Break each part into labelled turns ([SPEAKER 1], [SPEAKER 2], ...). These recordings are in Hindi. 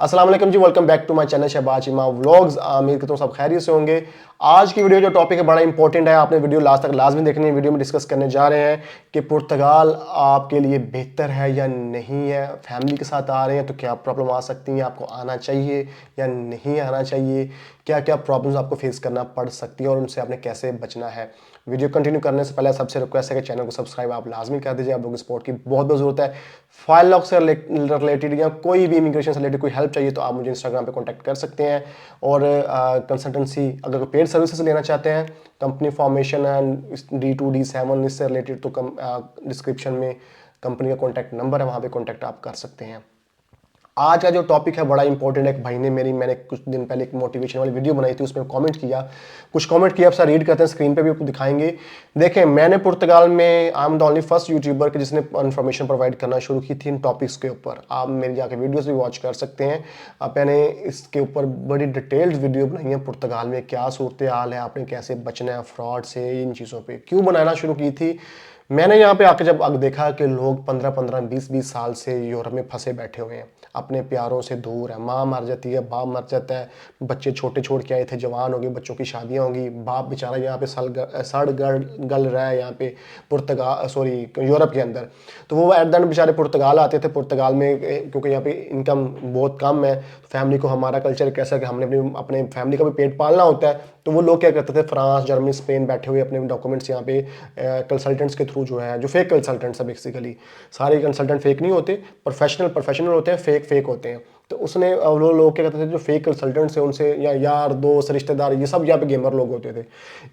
[SPEAKER 1] अस्सलाम वालेकुम जी, welcome back to my channel Shahbaz Imam vlogs. उम्मीद करता हूँ सब खैरियत से होंगे। आज की वीडियो जो टॉपिक है बड़ा इंपॉर्टेंट है, आपने वीडियो लास्ट तक लाजमी देखनी है। वीडियो में डिस्कस करने जा रहे हैं कि पुर्तगाल आपके लिए बेहतर है या नहीं है। फैमिली के साथ आ रहे हैं तो क्या प्रॉब्लम आ सकती है, आपको आना चाहिए या नहीं आना चाहिए, क्या क्या प्रॉब्लम्स आपको फेस करना पड़ सकती है और उनसे आपने कैसे बचना है। वीडियो कंटिन्यू करने से पहले सबसे रिक्वेस्ट है कि चैनल को सब्सक्राइब आप लाजमी कर दीजिए। आप लोगों की सपोर्ट की बहुत बहुत ज़रूरत है। फाइल लॉक से रिलेटेड या कोई भी इमिग्रेशन से रिलेटेड कोई हेल्प चाहिए तो आप मुझे इंस्टाग्राम पे कांटेक्ट कर सकते हैं। और कंसल्टेंसी अगर कोई पेड सर्विसेज लेना चाहते हैं, कंपनी फॉर्मेशन एंड D2D7 इससे रिलेटेड, तो डिस्क्रिप्शन में कंपनी का कॉन्टैक्ट नंबर है, वहाँ पर कॉन्टैक्ट आप कर सकते हैं। आज का जो टॉपिक है बड़ा इंपॉर्टेंट है। एक भाई ने मैंने कुछ दिन पहले एक मोटिवेशन वाली वीडियो बनाई थी, उसमें कमेंट किया, कुछ कमेंट किया, आप सर रीड करते हैं, स्क्रीन पे भी आपको दिखाएंगे। देखें, मैंने पुर्तगाल में I am the only first YouTuber जिसने इन्फॉर्मेशन प्रोवाइड करना शुरू की थी इन टॉपिक्स के ऊपर। आप मेरी जाके वीडियोस भी वॉच कर सकते हैं। मैंने इसके ऊपर बड़ी डिटेल्ड वीडियो बनाई है, पुर्तगाल में क्या सूरत हाल है, आपने कैसे बचना है फ्रॉड से, इन चीज़ों पर क्यों बनाना शुरू की थी। मैंने यहाँ पे आके जब देखा कि लोग 15-15, 20-20 साल से यूरोप में फंसे बैठे हुए हैं, अपने प्यारों से दूर है, माँ मर जाती है, बाप मर जाता है, बच्चे छोटे छोड़ के आए थे, जवान हो गए, बच्चों की शादियाँ होंगी, बाप बेचारा यहाँ पे सड़ गल रहा है यहाँ पे यूरोप के अंदर। तो वो एट द एंड बेचारे पुर्तगाल आते थे। पुर्तगाल में क्योंकि यहाँ पे इनकम बहुत कम है, फैमिली को, हमारा कल्चर कैसा कि हमने अपने फैमिली का भी पेट पालना होता है, तो वो लोग क्या करते थे, फ्रांस, जर्मनी, स्पेन बैठे हुए अपने डॉक्यूमेंट्स यहाँ पे कंसल्टेंट्स के थ्रू जो है, जो फेक कंसल्टेंट्स है बेसिकली, सारे कंसल्टेंट फेक नहीं होते, प्रोफेशनल होते हैं, फेक होते हैं। तो उसने वो लोग क्या करते थे, जो फेक कंसल्टेंट्स हैं उनसे, या यार दोस्त रिश्तेदार, ये सब यहाँ पे गेमर लोग होते थे,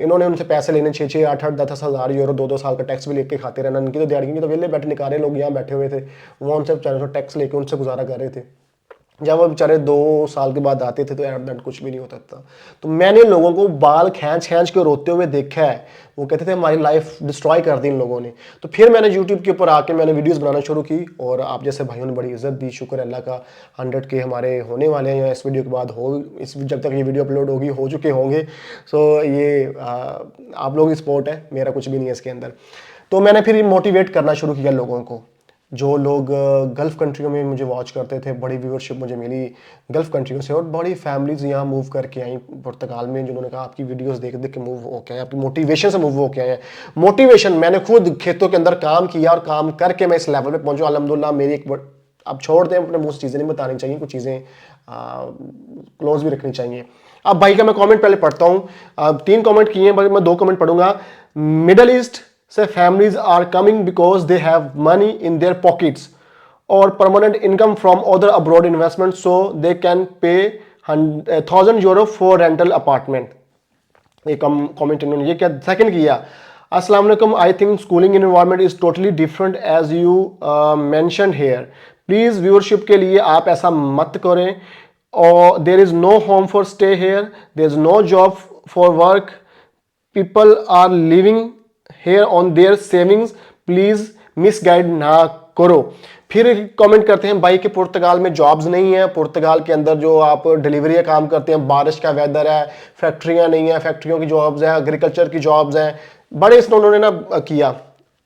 [SPEAKER 1] इन्होंने उनसे पैसे लेने 6-6, 8-8, 10-10 हज़ार यूरो, 2-2 साल का टैक्स भी लेके खाते रहना। इनकी तो दिहाड़ी की तो वेले बैठे निकाले लोग यहाँ बैठे हुए थे, वो उनसे बेचारे टैक्स लेके उनसे गुजारा कर रहे थे। जब वो बेचारे 2 साल के बाद आते थे तो एट दैट कुछ भी नहीं होता था। तो मैंने लोगों को बाल खींच के रोते हुए देखा है। वो कहते थे हमारी लाइफ डिस्ट्रॉय कर दी इन लोगों ने। तो फिर मैंने यूट्यूब के ऊपर आके मैंने वीडियोस बनाना शुरू की, और आप जैसे भाइयों ने बड़ी इज्जत दी, शुक्र अल्लाह का। 100K हमारे होने वाले हैं, या इस वीडियो के बाद हो, इस जब तक ये वीडियो अपलोड होगी हो चुके होंगे। सो ये आप लोगों की सपोर्ट है, मेरा कुछ भी नहीं है इसके अंदर। तो मैंने फिर मोटिवेट करना शुरू किया लोगों को। जो लोग गल्फ़ कंट्रियों में मुझे वॉच करते थे, बड़ी व्यूअरशिप मुझे मिली गल्फ़ कंट्रियों से, और बड़ी फैमिलीज़ यहाँ मूव करके आई पुर्तगाल में, जिन्होंने कहा आपकी वीडियोस देख के मूव होके आए, आपकी मोटिवेशन से मूव होके आए हैं। मोटिवेशन, मैंने खुद खेतों के अंदर काम किया और काम करके मैं इस लेवल पे पहुंचा अल्हम्दुलिल्लाह। मेरी एक अब छोड़ दें, अपने मुंह से चीज़ें नहीं बतानी चाहिए, कुछ चीज़ें क्लोज भी रखनी चाहिए। अब भाई का मैं कॉमेंट पहले पढ़ता हूँ। 3 कॉमेंट किए हैं, मैं 2 कॉमेंट पढ़ूंगा। मिडल ईस्ट से families are coming because they have money in their pockets or permanent income from other abroad investments, so they can pay 1,000 euro for rental apartment। एक कमेंट इन्होंने ये क्या सेकंड किया। अस्सलाम वालेकुम, I think schooling environment is totally different as you mentioned here. Please viewership के लिए आप ऐसा मत करें, और there is no home for stay here, there is no job for work, people are living here on their savings, please misguide ना करो। फिर कमेंट करते हैं भाई कि पुर्तगाल में जॉब्स नहीं है, पुर्तगाल के अंदर जो आप डिलीवरी का काम करते हैं, बारिश का वेदर है, फैक्ट्रियां नहीं है, फैक्ट्रियों की जॉब्स हैं, एग्रीकल्चर की जॉब्स हैं, बड़े इसने उन्होंने ना किया।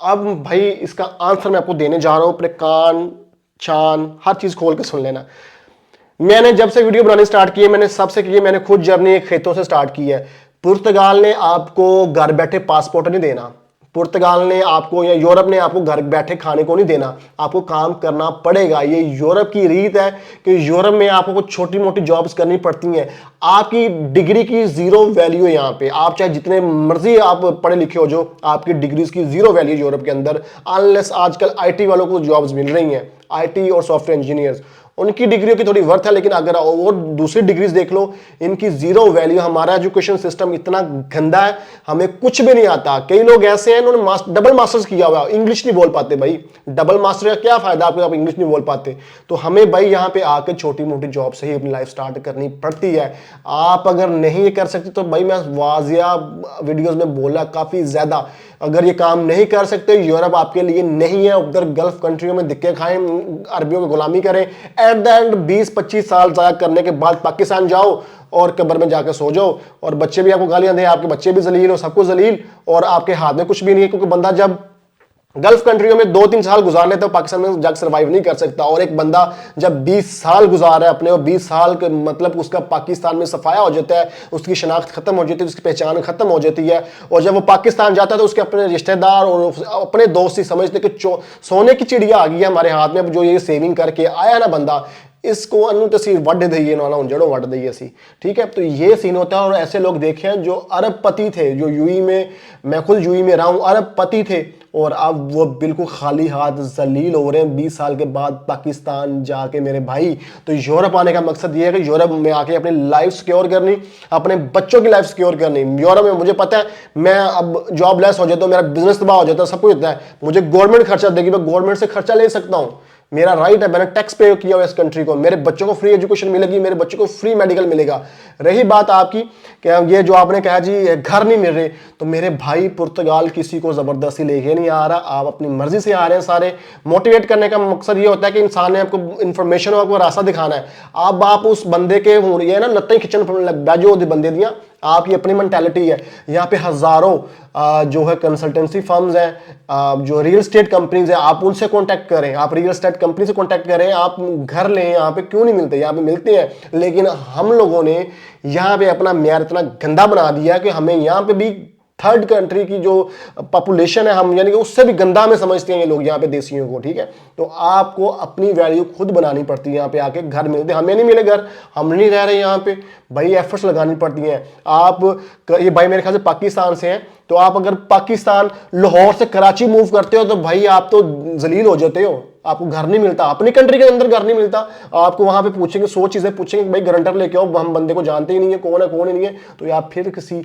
[SPEAKER 1] अब भाई इसका आंसर मैं आपको देने जा रहा हूं, अपने कान चान हर चीज खोल के सुन लेना। मैंने जब से वीडियो बनानी स्टार्ट की है, मैंने सबसे की है, मैंने खुद जर्नी खेतों से स्टार्ट की है। पुर्तगाल ने आपको घर बैठे पासपोर्ट नहीं देना, पुर्तगाल ने आपको या यूरोप ने आपको घर बैठे खाने को नहीं देना, आपको काम करना पड़ेगा। ये यूरोप की रीत है कि यूरोप में आपको कुछ छोटी मोटी जॉब्स करनी पड़ती हैं। आपकी डिग्री की जीरो वैल्यू है यहाँ पे, आप चाहे जितने मर्जी आप पढ़े लिखे हो, जो आपकी डिग्रीज की जीरो वैल्यू यूरोप के अंदर, अनलेस आजकल आईटी वालों को जॉब्स मिल रही हैं, आईटी और सॉफ्टवेयर इंजीनियर्स, उनकी डिग्रियों की थोड़ी वर्थ है। लेकिन अगर और दूसरी डिग्रीज देख लो, इनकी जीरो वैल्यू। हमारा एजुकेशन सिस्टम इतना गंदा है, हमें कुछ भी नहीं आता। कई लोग ऐसे हैं इन्होंने डबल मास्टर्स किया हुआ, इंग्लिश नहीं बोल पाते। भाई डबल मास्टर का क्या फायदा आपको, आप इंग्लिश नहीं बोल पाते। तो हमें भाई यहाँ पे आके छोटी मोटी जॉब से ही अपनी लाइफ स्टार्ट करनी पड़ती है। आप अगर नहीं कर सकते तो भाई, मैं वाजिया वीडियोस में बोला काफी ज्यादा, अगर ये काम नहीं कर सकते, यूरोप आपके लिए नहीं है। उधर गल्फ कंट्रियों में दिक्के खाएं, अरबियों की गुलामी करें, एट द एंड 20-25 साल ज़ाया करने के बाद पाकिस्तान जाओ और कब्र में जाकर सो जाओ, और बच्चे भी आपको गालियां दें, आपके बच्चे भी जलील हो, सबको जलील, और आपके हाथ में कुछ भी नहीं है। क्योंकि बंदा जब गल्फ कंट्रियों में 2-3 साल गुजार लेते हो, पाकिस्तान में जाकर सर्वाइव नहीं कर सकता। और एक बंदा जब 20 साल गुजार है अपने, और 20 साल के मतलब उसका पाकिस्तान में सफाया हो जाता है, उसकी शनाख्त खत्म हो जाती है, उसकी पहचान खत्म हो जाती है, और जब वो पाकिस्तान जाता है तो उसके अपने रिश्तेदार और अपने दोस्त ही समझते कि सोने की चिड़िया आ गई है हमारे हाथ में, जो ये सेविंग करके आया ना बंदा, इसको अनु तस्वीर वड दईए ना जड़ों वड दईए असी। ठीक है, तो ये सीन होता है। और ऐसे लोग देखे हैं जो अरबपति थे, जो यूएई में, मैं खुद यूएई में रहा हूं, अरबपति थे, और अब वो बिल्कुल खाली हाथ जलील हो रहे हैं 20 साल के बाद पाकिस्तान जाके मेरे भाई। तो यूरोप आने का मकसद ये है कि यूरोप में आके अपनी लाइफ सिक्योर करनी, अपने बच्चों की लाइफ सिक्योर करनी। यूरोप में मुझे पता है मैं अब जॉबलेस हो जाता हूँ, मेरा बिजनेस तबाह हो जाता है, सब कुछ होता है, मुझे गवर्नमेंट खर्चा देगी, मैं गवर्नमेंट से खर्चा ले सकता हूँ, मेरा राइट है, मैंने टैक्स पे किया हुआ इस कंट्री को, मेरे बच्चों को फ्री एजुकेशन मिलेगी, मेरे बच्चों को फ्री मेडिकल मिलेगा। रही बात आपकी कि ये जो आपने कहा जी घर नहीं मिल रहे, तो मेरे भाई पुर्तगाल किसी को जबरदस्ती लेके नहीं आ रहा, आप अपनी मर्जी से आ रहे हैं सारे। मोटिवेट करने का मकसद ये होता है कि इंसान ने आपको इन्फॉर्मेशन और आपको रास्ता दिखाना है। अब आप उस बंदे के हो रही है ना लत्ते खिंचन बैजो बंदे दियाँ, आपकी अपनी मेंटालिटी है। यहाँ पे हजारों जो है कंसल्टेंसी फर्म्स हैं, जो रियल एस्टेट कंपनीज हैं, आप उनसे कांटेक्ट करें, आप रियल एस्टेट कंपनी से कांटेक्ट करें, आप घर लें। यहाँ पे क्यों नहीं मिलते? यहाँ पे मिलते हैं, लेकिन हम लोगों ने यहाँ पे अपना म्यार इतना गंदा बना दिया कि हमें यहाँ पे भी थर्ड कंट्री की जो पॉपुलेशन है, हम यानी कि उससे भी गंदा में समझते हैं ये लोग यहाँ पे देसियों को। ठीक है, तो आपको अपनी वैल्यू खुद बनानी पड़ती है। यहाँ पे आके घर मिलते, हमें नहीं मिले घर, हम नहीं रह रहे यहाँ पे भाई, एफर्ट्स लगानी पड़ती हैं। आप ये भाई मेरे ख्याल से पाकिस्तान से हैं, तो आप अगर पाकिस्तान लाहौर से कराची मूव करते हो तो भाई आप तो जलील हो जाते हो, आपको घर नहीं मिलता, अपनी कंट्री के अंदर घर नहीं मिलता। आपको वहां पे पूछेंगे, 100 चीजें पूछेंगे, भाई गारंटर लेके आओ, हम बंदे को जानते ही नहीं है कौन है कौन ही नहीं है। तो आप फिर किसी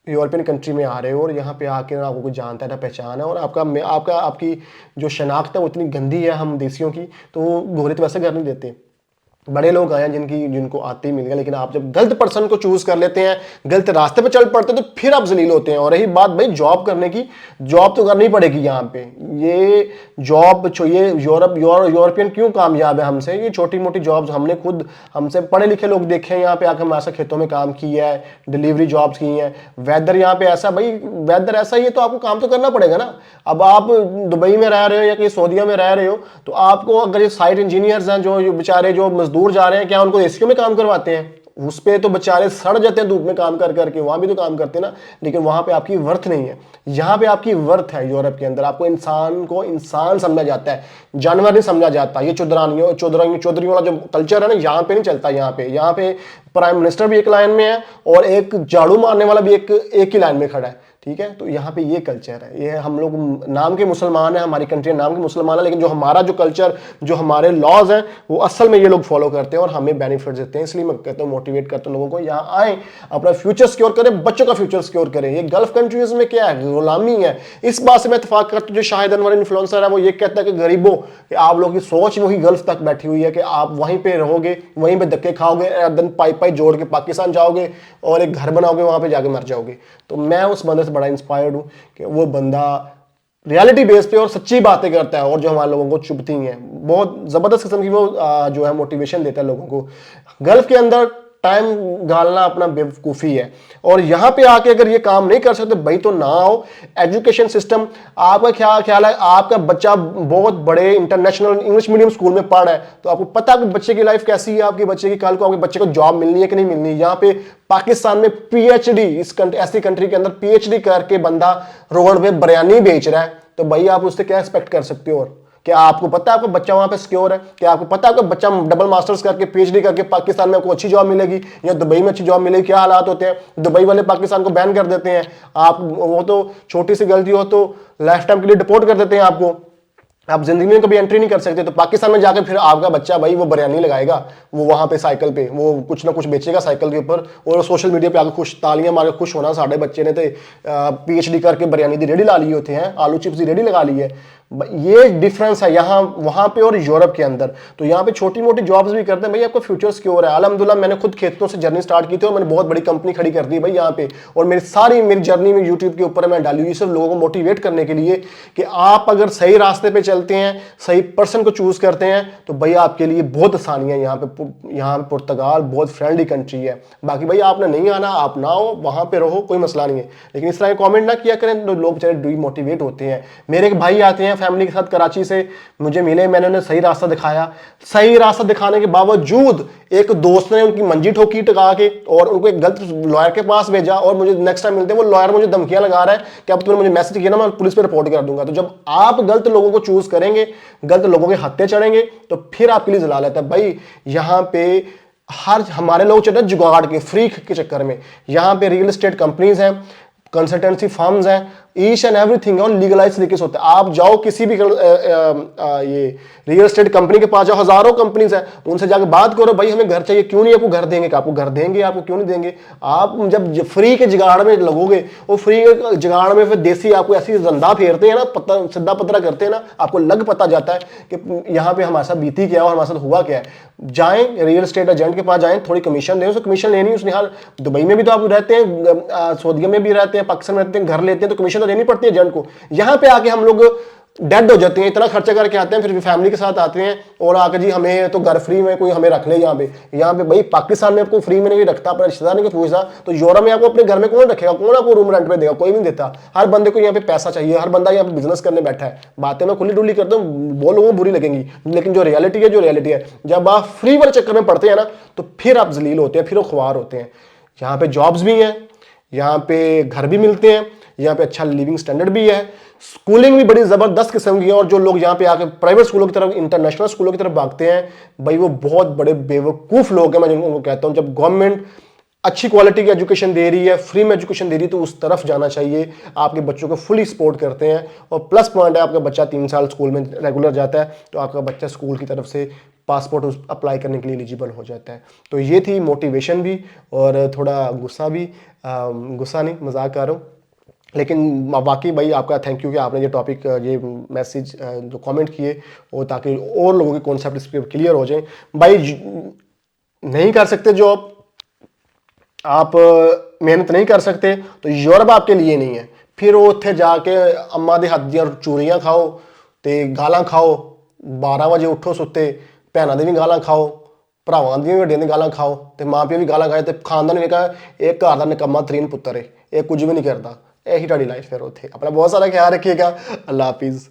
[SPEAKER 1] यूरोपियन कंट्री में आ रहे हो और यहाँ पे आके ना आपको कुछ जानता है ना पहचान है, और आपकी जो शनाख्त है वो इतनी गंदी है हम देसियों की, तो गोरे तो वैसे घर नहीं देते। बड़े लोग आए हैं जिनको आते ही मिल गया, लेकिन आप जब गलत पर्सन को चूज कर लेते हैं, गलत रास्ते पे चल पड़ते हैं, तो फिर आप जलील होते हैं। और रही बात भाई जॉब करने की, जॉब तो करनी पड़ेगी यहाँ पे। ये जॉब ये यूरोपियन क्यों कामयाब है हमसे? ये छोटी मोटी जॉब्स हमसे पढ़े लिखे लोग देखे हैं, यहाँ पे आकर हमारे साथ खेतों में काम किया है, डिलीवरी जॉब्स की हैं। वेदर यहाँ पे ऐसा, भाई वेदर ऐसा ही है तो आपको काम तो करना पड़ेगा ना। अब आप दुबई में रह रहे हो या कहीं सऊदीया में रह रहे हो, तो आपको अगर ये साइट इंजीनियर्स हैं जो बेचारे जो दूर जा रहे हैं, क्या उनको एसीओ में काम करवाते हैं? उस पे तो बेचारे सड़ जाते हैं धूप में काम कर करके, वहां भी तो काम करते हैं ना। लेकिन वहां पे आपकी वर्थ नहीं है, यहाँ पे आपकी वर्थ है। यूरोप के अंदर आपको इंसान को इंसान समझा जाता है, जानवर नहीं समझा जाता। ये चौधरियों वाला जो कल्चर है ना, यहाँ पे नहीं चलता। यहाँ पे प्राइम मिनिस्टर भी एक लाइन में है और एक झाड़ू मारने वाला भी एक ही लाइन में खड़ा है। ठीक है, तो यहाँ पे ये कल्चर है। ये हम लोग नाम के मुसलमान हैं, हमारी कंट्री नाम के मुसलमान है, लेकिन जो हमारा जो कल्चर, जो हमारे लॉज हैं, वो असल में ये लोग फॉलो करते हैं और हमें बेनिफिट देते हैं। इसलिए मैं कहता हूँ, मोटिवेट करता हूँ लोगों को यहाँ आए, अपना फ्यूचर सिक्योर करें, बच्चों का फ्यूचर सिक्योर करें। ये गल्फ कंट्रीज में क्या है? गुलामी है। इस बात से मैं इत्तेफाक करता हूँ, जो शाहिद अनवर इन्फ्लुएंसर है वो ये कहता है कि गरीबों, कि आप लोगों की सोच वही गल्फ तक बैठी हुई है कि आप वहीं पे रहोगे, वहीं पे धक्के खाओगे, दिन पाई जोड़ के पाकिस्तान जाओगे और एक घर बनाओगे, वहां पे जाके मर जाओगे। तो मैं उस बंदे से बड़ा इंस्पायर्ड हूं कि वो बंदा रियलिटी बेस पे और सच्ची बातें करता है, और जो हमारे लोगों को चुभती हैं, बहुत जबरदस्त किस्म की वो जो है मोटिवेशन देता है लोगों को। गल्फ के अंदर टाइम गालना अपना बेवकूफ़ी है, और यहाँ पे आके अगर ये काम नहीं कर सकते भाई तो ना आओ। एजुकेशन सिस्टम, आपका क्या ख्याल है? आपका बच्चा बहुत बड़े इंटरनेशनल इंग्लिश मीडियम स्कूल में पढ़ रहा है, तो आपको पता है कि बच्चे की लाइफ कैसी है, आपके बच्चे की कल को आपके बच्चे को जॉब मिलनी है कि नहीं मिलनी। यहाँ पे पाकिस्तान में पीएचडी, ऐसी कंट्री के अंदर पीएचडी करके बंदा रोड पे बिरयानी बेच रहा है, तो भाई आप उससे क्या एक्सपेक्ट कर सकते हो? और क्या आपको पता है आपका बच्चा वहां पे सिक्योर है? क्या आपको पता है आपका बच्चा डबल मास्टर्स करके पीएचडी करके पाकिस्तान में आपको अच्छी जॉब मिलेगी या दुबई में अच्छी जॉब मिलेगी? क्या हालात होते हैं? दुबई वाले पाकिस्तान को बैन कर देते हैं, आप वो तो छोटी सी गलती हो तो लाइफ टाइम के लिए डिपोर्ट कर देते हैं आपको, आप जिंदगी में कभी एंट्री नहीं कर सकते। तो पाकिस्तान में जाकर फिर आपका बच्चा भाई वो बिरयानी लगाएगा, वो वहां पे साइकिल पे वो कुछ ना कुछ बेचेगा साइकिल के ऊपर, और सोशल मीडिया पे आके खुश तालियां मार के खुश होना, साढ़े बच्चे ने तो पीएचडी करके बिरयानी की रेडी ला ली होते हैं, आलू चिप्स की रेडी लगा ली है। ये डिफरेंस है यहाँ वहां पे और यूरोप के अंदर। तो यहाँ पे छोटी मोटी जॉब्स भी करते हैं भाई, आपका फ्यूचर सिक्योर है। अल्हम्दुलिल्लाह मैंने खुद खेतों से जर्नी स्टार्ट की थी और मैंने बहुत बड़ी कंपनी खड़ी कर दी भाई यहाँ पे, और मेरी जर्नी में यूट्यूब के ऊपर मैं डाली हुई सिर्फ लोगों को मोटिवेट करने के लिए कि आप अगर सही रास्ते पे चल चलते हैं, सही पर्सन को चूज करते हैं, तो भाई आपके लिए बहुत आसानी है। यहाँ पे पुर्तगाल बहुत फ्रेंडली कंट्री है। बाकी भाई आपने नहीं आना, आप ना हो, वहां पे रहो, कोई मसला नहीं है, लेकिन इस तरह कमेंट ना किया करें, तो लोग बेचारे डिमोटिवेट होते हैं। मेरे एक भाई आते हैं फैमिली के साथ कराची से, मुझे मिले, मैंने उन्हें सही रास्ता दिखाया, सही रास्ता दिखाने के बावजूद एक दोस्त ने उनकी मंजी ठोकी टका के और उनको एक गलत लॉयर के पास भेजा, और मुझे नेक्स्ट टाइम मिलते हैं वो लॉयर मुझे धमकियां लगा रहा है कि अब तुमने मुझे मैसेज किया ना, मैं पुलिस पे रिपोर्ट कर दूंगा। तो जब आप गलत लोगों को चूज करेंगे, गलत लोगों के हत्थे चढ़ेंगे, तो फिर आपके लिए जलालत है। भाई यहाँ पे हमारे लोग चल रहे हैं जुगाड़ के, फ्री के चक्कर में। यहाँ पे रियल एस्टेट कंपनीज हैं, कंसल्टेंसी फर्म्स हैं, ईच एंड एवरीथिंग और लीगलाइज तरीके से होता है। आप जाओ किसी भी ये रियल एस्टेट कंपनी के पास जाओ, हजारों कंपनीज हैं, उनसे जाकर बात करो, भाई हमें घर चाहिए, क्यों नहीं आपको घर देंगे, आपको घर देंगे, आपको क्यों नहीं देंगे। आप जब फ्री के जुगाड़ में लगोगे, वो फ्री के जुगाड़ में फिर देसी आपको ऐसी धंधा फेरते हैं ना, पता सीधा पतरा करते हैं ना, आपको लग पता जाता है कि यहाँ पे हमारे साथ बीती क्या और हमारे साथ हुआ क्या है। जाएं रियल एस्टेट एजेंट के पास जाएं, थोड़ी कमीशन दें, उसको कमीशन लेनी है। उसने हाल दुबई में भी तो आप रहते हैं, सऊदी में भी रहते हैं, पाकिस्तान में रहते हैं, घर लेते हैं, तो कमीशन तो देनी पड़ती है एजेंट को। यहां पे आके हम लोग डेड हो जाते हैं, इतना खर्चा करके आते हैं, फिर फैमिली के साथ आते हैं और आके जी हमें तो घर फ्री में कोई हमें रख ले। यहाँ पे भाई पाकिस्तान में आपको फ्री में नहीं रखता, अपना रिश्तेदार नहीं पूछता, तो यूरोप में आपको अपने घर में कौन रखेगा, कौन आपको रूम रेंट पे देगा, कोई नहीं देता। हर बंदे को यहाँ पे पैसा चाहिए, हर बंदा यहाँ पे बिजनेस करने बैठा है। बातें मैं खुली डुली करता हूँ, वो लोगों को बुरी लगेंगी, लेकिन जो रियलिटी है, जब आप फ्री वाले चक्कर में पड़ते हैं ना, तो फिर आप जलील होते हैं, फिर वो ख्वार होते हैं। यहाँ पे जॉब्स भी हैं, यहाँ पे घर भी मिलते हैं, यहाँ पे अच्छा लिविंग स्टैंडर्ड भी है, स्कूलिंग भी बड़ी जबरदस्त किस्म की है। और जो लोग यहाँ पे आके प्राइवेट स्कूलों की तरफ, इंटरनेशनल स्कूलों की तरफ भागते हैं, भाई वो बहुत बड़े बेवकूफ लोग हैं, मैं उनको कहता हूँ। जब गवर्नमेंट अच्छी क्वालिटी की एजुकेशन दे रही है, फ्री में एजुकेशन दे रही है, तो उस तरफ जाना चाहिए। आपके बच्चों को फुली सपोर्ट करते हैं, और प्लस पॉइंट है आपका बच्चा 3 साल स्कूल में रेगुलर जाता है, तो आपका बच्चा स्कूल की तरफ से पासपोर्ट अप्लाई करने के लिए एलिजिबल हो जाता है। तो ये थी मोटिवेशन भी और थोड़ा गुस्सा भी, गुस्सा नहीं, मजाक कर रहा हूँ, लेकिन वाकई भाई आपका थैंक यू कि आपने ये टॉपिक, ये मैसेज जो कमेंट किए, और ताकि और लोगों के कॉन्सेप्ट इस पर क्लियर हो जाए। भाई नहीं कर सकते जॉब, आप मेहनत नहीं कर सकते, तो यूरोप आपके लिए नहीं है। फिर वो उत्थे जाके अम्मा दे हाथ दियां चूरियां खाओ, ते गालां खाओ, 12 वजे उठो सुत्ते, भैनां दे भी गालां खाओ, भरावां दी भी वड्डियां दी गालां खाओ, ते मां प्यो भी गालां खाए, ते खानदान ने कहा एक घर दा निकम्मा तरीन पुत्तर है, ये कुछ भी नहीं करता। यही लाइफ फिर उत्थे। अपना बहुत सारा ख्याल रखिएगा। अल्लाह हाफिज़।